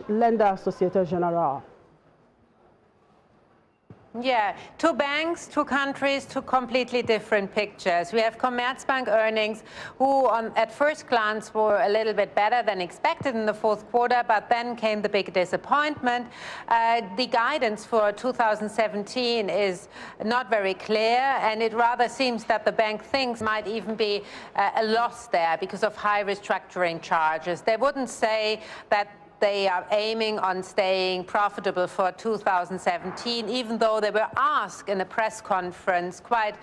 lender Societe Generale. Yeah, two banks, two countries, two completely different pictures. We have Commerzbank earnings who at first glance were a little bit better than expected in the fourth quarter, but then came the big disappointment. The guidance for 2017 is not very clear, and it rather seems that the bank thinks might even be a loss there because of high restructuring charges. They wouldn't say that they are aiming on staying profitable for 2017, even though they were asked in a press conference quite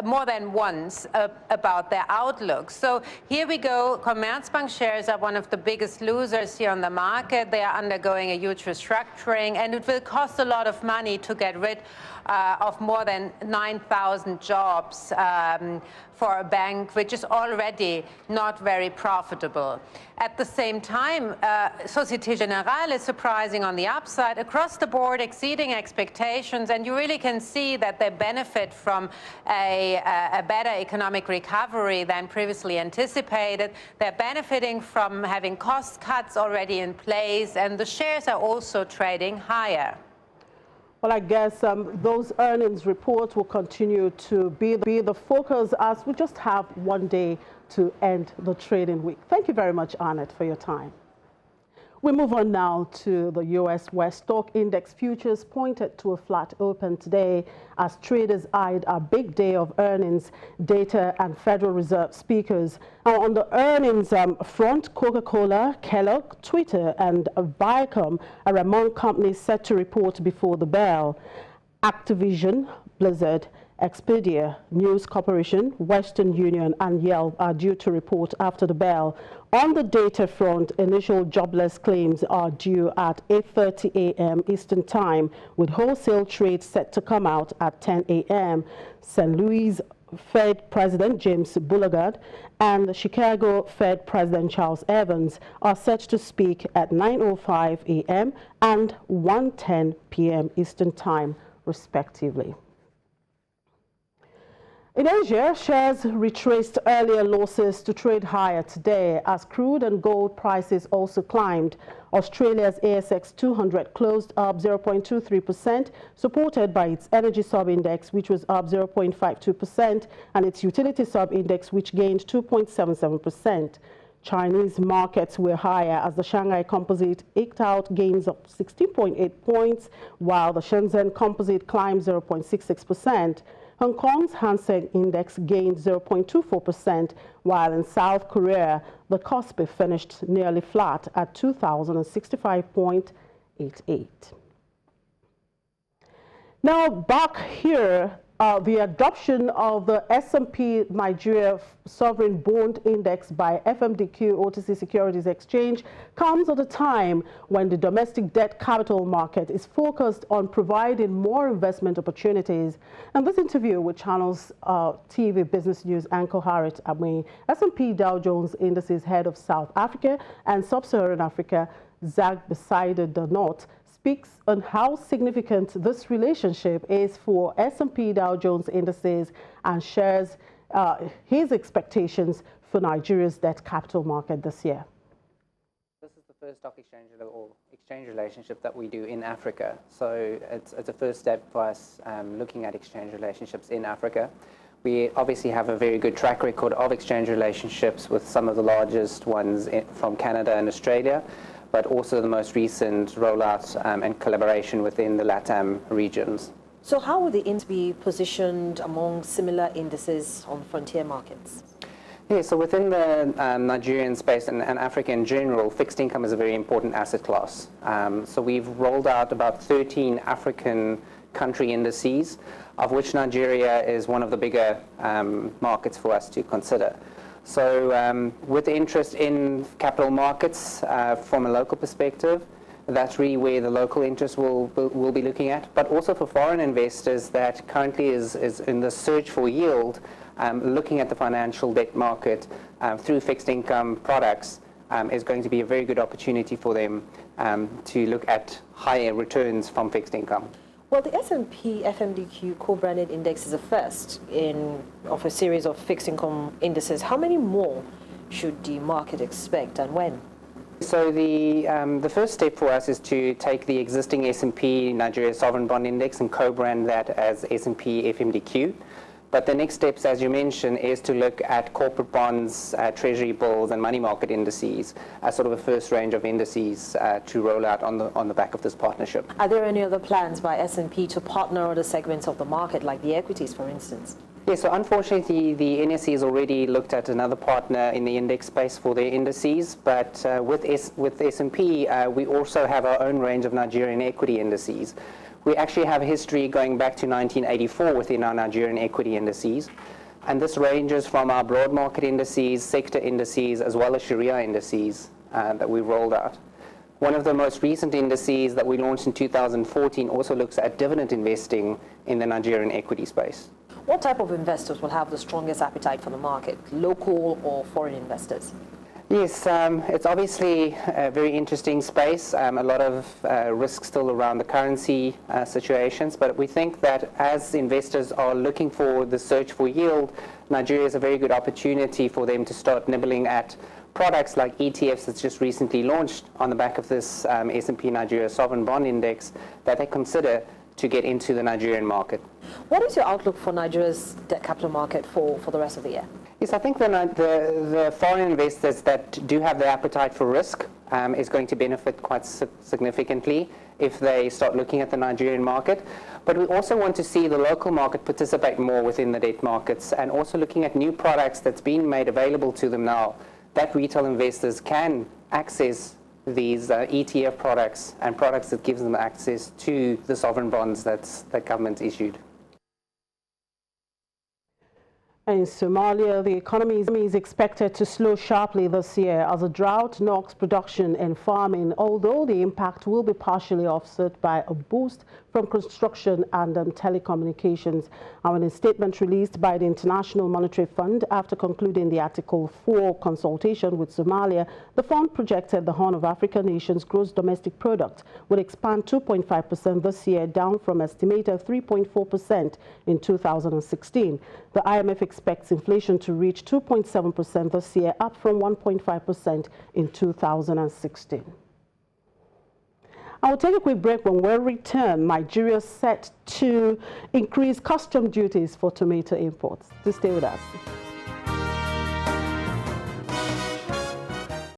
more than once about their outlook. So here we go. Commerzbank shares are one of the biggest losers here on the market. They are undergoing a huge restructuring, and it will cost a lot of money to get rid of more than 9,000 jobs for a bank which is already not very profitable. At the same time, Societe Generale is surprising on the upside, across the board exceeding expectations, and you really can see that they benefit from a better economic recovery than previously anticipated. They're benefiting from having cost cuts already in place, and the shares are also trading higher. Well, I guess those earnings reports will continue to be the focus as we just have one day to end the trading week. Thank you very much, Arnett, for your time. We move on now to the U.S. West Stock Index futures pointed to a flat open today as traders eyed a big day of earnings data and Federal Reserve speakers. Now, on the earnings front, Coca-Cola, Kellogg, Twitter, and Viacom are among companies set to report before the bell. Activision, Blizzard, Expedia, News Corporation, Western Union, and Yelp are due to report after the bell. On the data front, initial jobless claims are due at 8:30 a.m. Eastern Time, with wholesale trade set to come out at 10 a.m. St. Louis Fed President James Bullard and Chicago Fed President Charles Evans are set to speak at 9:05 a.m. and 1:10 p.m. Eastern Time, respectively. In Asia, shares retraced earlier losses to trade higher today as crude and gold prices also climbed. Australia's ASX 200 closed up 0.23%, supported by its energy sub-index, which was up 0.52%, and its utility sub-index, which gained 2.77%. Chinese markets were higher as the Shanghai Composite eked out gains of 16.8 points, while the Shenzhen Composite climbed 0.66%. Hong Kong's Hang Seng Index gained 0.24%, while in South Korea, the Kospi finished nearly flat at 2,065.88. Now, back here, the adoption of the S&P Nigeria Sovereign Bond Index by FMDQ OTC Securities Exchange comes at a time when the domestic debt capital market is focused on providing more investment opportunities. And this interview with Channels TV Business News anchor Harriet Amwe, S&P Dow Jones Indices head of South Africa and Sub-Saharan Africa, Zach Beside the Knot, speaks on how significant this relationship is for S&P Dow Jones Indices and shares his expectations for Nigeria's debt capital market this year. This is the first stock exchange or exchange relationship that we do in Africa. So it's a first step for us looking at exchange relationships in Africa. We obviously have a very good track record of exchange relationships with some of the largest ones from Canada and Australia, but also the most recent rollout and collaboration within the LATAM regions. So how will the index be positioned among similar indices on frontier markets? Yeah, so within the Nigerian space and Africa in general, fixed income is a very important asset class. So we've rolled out about 13 African country indices, of which Nigeria is one of the bigger markets for us to consider. So with the interest in capital markets from a local perspective, that's really where the local interest will be looking at. But also for foreign investors that currently is in the search for yield, looking at the financial debt market through fixed income products is going to be a very good opportunity for them to look at higher returns from fixed income. Well, the S&P FMDQ co-branded index is the first of a series of fixed income indices. How many more should the market expect and when? So the first step for us is to take the existing S&P Nigeria Sovereign Bond Index and co-brand that as S&P FMDQ. But the next steps, as you mentioned, is to look at corporate bonds, treasury bills, and money market indices as sort of a first range of indices to roll out on the back of this partnership. Are there any other plans by S&P to partner other segments of the market, like the equities, for instance? Yes, so unfortunately, the NSE has already looked at another partner in the index space for their indices, but with S&P, we also have our own range of Nigerian equity indices. We actually have a history going back to 1984 within our Nigerian equity indices, and this ranges from our broad market indices, sector indices, as well as Sharia indices that we rolled out. One of the most recent indices that we launched in 2014 also looks at dividend investing in the Nigerian equity space. What type of investors will have the strongest appetite for the market, local or foreign investors? Yes, it's obviously a very interesting space, a lot of risk still around the currency situations, but we think that as investors are looking for the search for yield, Nigeria is a very good opportunity for them to start nibbling at products like ETFs that's just recently launched on the back of this S&P Nigeria Sovereign Bond Index that they consider to get into the Nigerian market. What is your outlook for Nigeria's debt capital market for the rest of the year? Yes, I think the foreign investors that do have the appetite for risk is going to benefit quite significantly if they start looking at the Nigerian market. But we also want to see the local market participate more within the debt markets, and also looking at new products that's been made available to them now that retail investors can access these ETF products and products that gives them access to the sovereign bonds that government issued. In Somalia, the economy is expected to slow sharply this year as a drought knocks production and farming, although the impact will be partially offset by a boost from construction and telecommunications. In a statement released by the International Monetary Fund after concluding the Article 4 consultation with Somalia, the fund projected the Horn of Africa nation's gross domestic product would expand 2.5% this year, down from estimated 3.4% in 2016. The IMF expects inflation to reach 2.7% this year, up from 1.5% in 2016. I will take a quick break. When we return, Nigeria is set to increase custom duties for tomato imports. Do stay with us.